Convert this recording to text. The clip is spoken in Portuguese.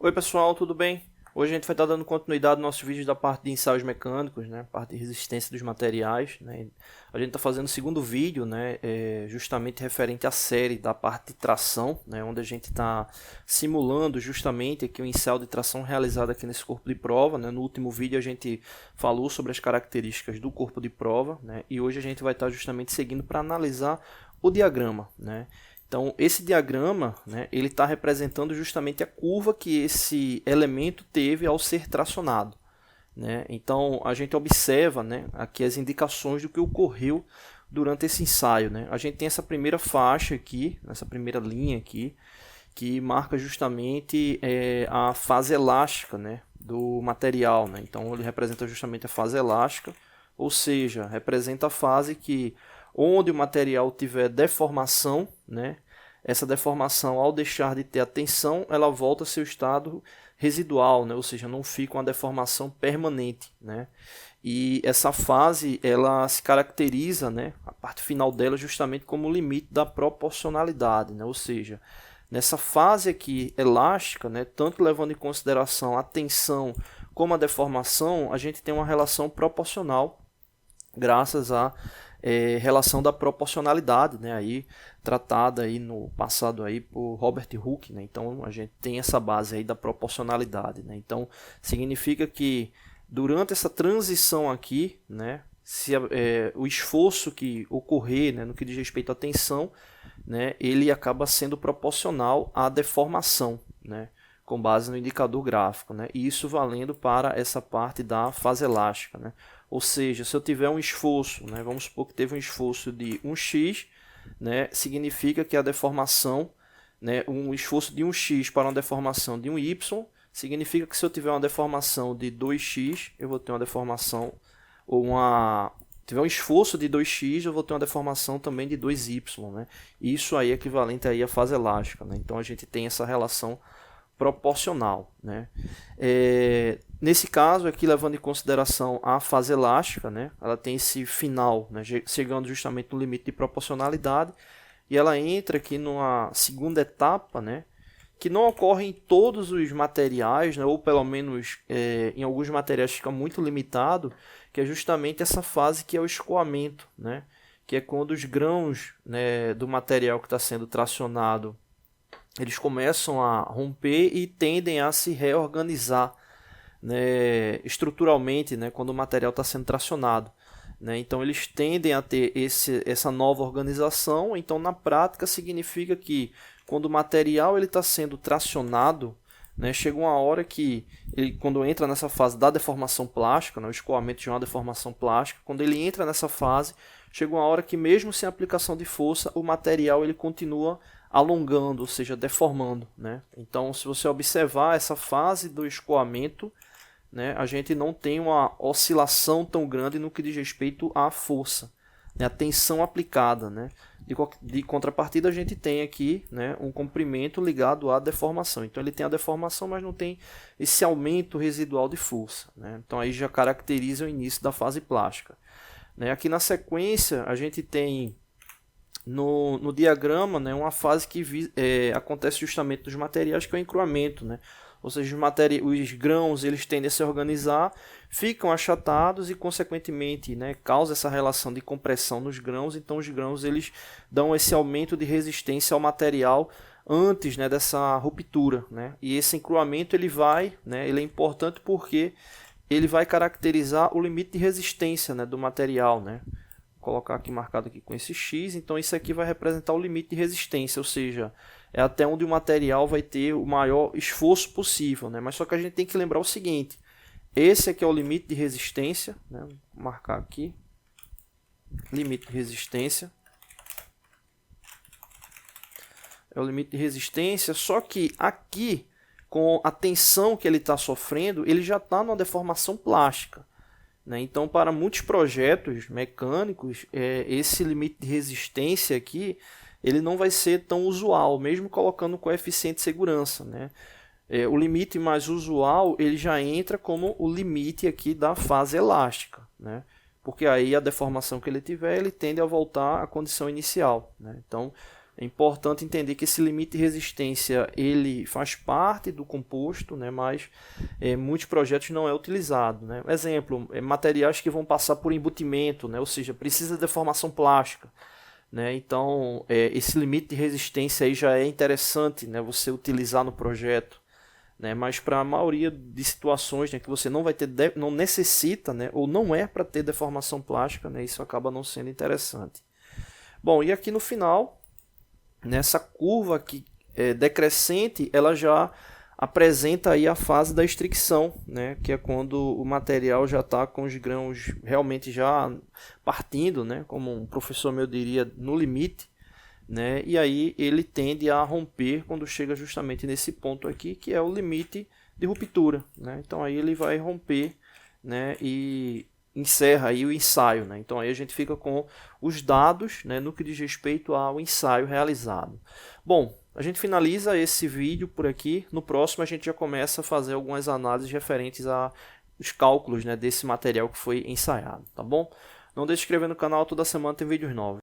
Oi pessoal, tudo bem? Hoje a gente vai estar dando continuidade aos nossos vídeos da parte de ensaios mecânicos, né? Parte de resistência dos materiais, né? A gente está fazendo o segundo vídeo, né? Justamente referente à série da parte de tração, né? Onde a gente está simulando justamente aqui o ensaio de tração realizado aqui nesse corpo de prova, né? No último vídeo a gente falou sobre as características do corpo de prova, né? E hoje a gente vai estar justamente seguindo para analisar o diagrama, né? Então, esse diagrama, né, ele está representando justamente a curva que esse elemento teve ao ser tracionado, né? Então, a gente observa, né, aqui as indicações do que ocorreu durante esse ensaio, né? A gente tem essa primeira faixa aqui, essa primeira linha aqui, que marca justamente a fase elástica, né, do material, né? Então, ele representa justamente a fase elástica, ou seja, representa a fase que onde o material tiver deformação, né, essa deformação, ao deixar de ter a tensão, ela volta ao seu estado residual, né, ou seja, não fica uma deformação permanente, né. E essa fase ela se caracteriza, né, a parte final dela justamente como o limite da proporcionalidade, né, ou seja, nessa fase aqui elástica, né, tanto levando em consideração a tensão como a deformação, a gente tem uma relação proporcional graças à relação da proporcionalidade, né, aí tratada aí no passado aí por Robert Hooke, né. Então a gente tem essa base aí da proporcionalidade, né. Então significa que durante essa transição aqui, né, se o esforço que ocorrer, né, no que diz respeito à tensão, né, ele acaba sendo proporcional à deformação, né, com base no indicador gráfico, né, e isso valendo para essa parte da fase elástica, né. Ou seja, se eu tiver um esforço, né, vamos supor que teve um esforço de 1x, né, significa que a deformação, né, um esforço de 1x para uma deformação de 1y, significa que se eu tiver uma deformação de 2x, eu vou ter uma deformação, ou tiver um esforço de 2x, eu vou ter uma deformação também de 2y. Né? Isso aí é equivalente aí à fase elástica. Né? Então a gente tem essa relação proporcional. Né? Nesse caso aqui, levando em consideração a fase elástica, né, ela tem esse final, né, chegando justamente no limite de proporcionalidade, e ela entra aqui numa segunda etapa, né, que não ocorre em todos os materiais, né, ou pelo menos em alguns materiais fica muito limitado, que é justamente essa fase que é o escoamento, né, que é quando os grãos, né, do material que está sendo tracionado eles começam a romper e tendem a se reorganizar, né, estruturalmente, né, quando o material está sendo tracionado. Né? Então eles tendem a ter essa nova organização. Então na prática significa que quando o material está sendo tracionado, né, chega uma hora que ele, quando entra nessa fase da deformação plástica, né, o escoamento de uma deformação plástica, quando ele entra nessa fase, chega uma hora que mesmo sem aplicação de força, o material ele continua alongando, ou seja, deformando. Né? Então se você observar essa fase do escoamento, né, a gente não tem uma oscilação tão grande no que diz respeito à força, né, a tensão aplicada. Né. De contrapartida, a gente tem aqui, né, um comprimento ligado à deformação. Então ele tem a deformação, mas não tem esse aumento residual de força. Né. Então aí já caracteriza o início da fase plástica. Né. Aqui na sequência, a gente tem no diagrama, né, uma fase que acontece justamente nos materiais, que é o encruamento. Né. Ou seja, os grãos eles tendem a se organizar, ficam achatados e, consequentemente, né, causa essa relação de compressão nos grãos. Então, os grãos eles dão esse aumento de resistência ao material antes, né, dessa ruptura. Né? E esse encruamento ele é importante porque ele vai caracterizar o limite de resistência, né, do material. Né? Vou colocar aqui marcado aqui com esse X. Então, isso aqui vai representar o limite de resistência, ou seja, é até onde o material vai ter o maior esforço possível, né? Mas só que a gente tem que lembrar o seguinte, esse aqui é o limite de resistência, né? Vou marcar aqui, limite de resistência, é o limite de resistência, só que aqui, com a tensão que ele está sofrendo, ele já está numa deformação plástica. Né? Então, para muitos projetos mecânicos, esse limite de resistência aqui, ele não vai ser tão usual, mesmo colocando o coeficiente de segurança. Né? O limite mais usual ele já entra como o limite aqui da fase elástica, né? Porque aí a deformação que ele tiver, ele tende a voltar à condição inicial. Né? Então, É importante entender que esse limite de resistência ele faz parte do composto, né, mas muitos projetos não é utilizado. Né? Exemplo, materiais que vão passar por embutimento, né, ou seja, precisa de deformação plástica. Né? Então, esse limite de resistência aí já é interessante, né, você utilizar no projeto. Né? Mas para a maioria de situações, né, que você não vai ter, não necessita, né, ou não é para ter deformação plástica, né, isso acaba não sendo interessante. Bom, e aqui no final, nessa curva aqui decrescente, ela já apresenta aí a fase da estricção, né, que é quando o material já está com os grãos realmente já partindo, né, como um professor meu diria, no limite, né, e aí ele tende a romper quando chega justamente nesse ponto aqui, que é o limite de ruptura. Né, então aí ele vai romper, né, e encerra aí o ensaio. Né? Então aí a gente fica com os dados, né, no que diz respeito ao ensaio realizado. Bom, a gente finaliza esse vídeo por aqui. No próximo a gente já começa a fazer algumas análises referentes aos cálculos, né, desse material que foi ensaiado. Tá bom? Não deixe de se inscrever no canal, toda semana tem vídeos novos.